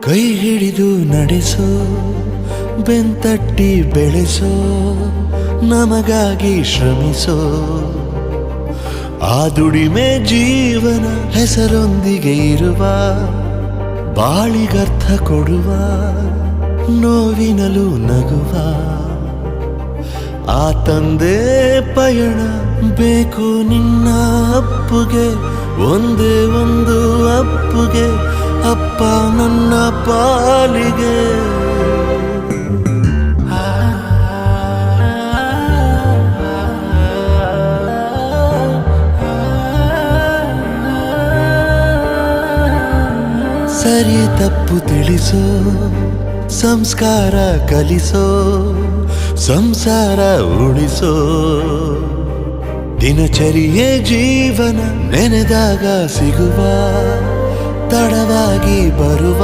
ಕೈ ಹಿಡಿದು ನಡೆಸೋ ಬೆಂತಟ್ಟಿ ಬೆಳೆಸೋ ನಮಗಾಗಿ ಶ್ರಮಿಸೋ ಆ ದುಡಿಮೆ ಜೀವನ ಹೆಸರೊಂದಿಗೆ ಇರುವ ಬಾಳಿಗರ್ಥ ಕೊಡುವ ನೋವಿನಲು ನಗುವ ಆ ತಂದೆ ಪಯಣ ಬೇಕು ನಿನ್ನ ಅಪ್ಪುಗೆ ಒಂದೇ ಒಂದು ಅಪ್ಪುಗೆ ಅಪ್ಪ ನನ್ನ ಪಾಲಿಗೆ ಸರಿ ತಪ್ಪು ತಿಳಿಸೋ ಸಂಸ್ಕಾರ ಕಲಿಸೋ ಸಂಸಾರ ಉಳಿಸೋ ದಿನಚರಿಯೇ ಜೀವನ ನೆನೆದಾಗ ಸಿಗುವ ತಡವಾಗಿ ಬರುವ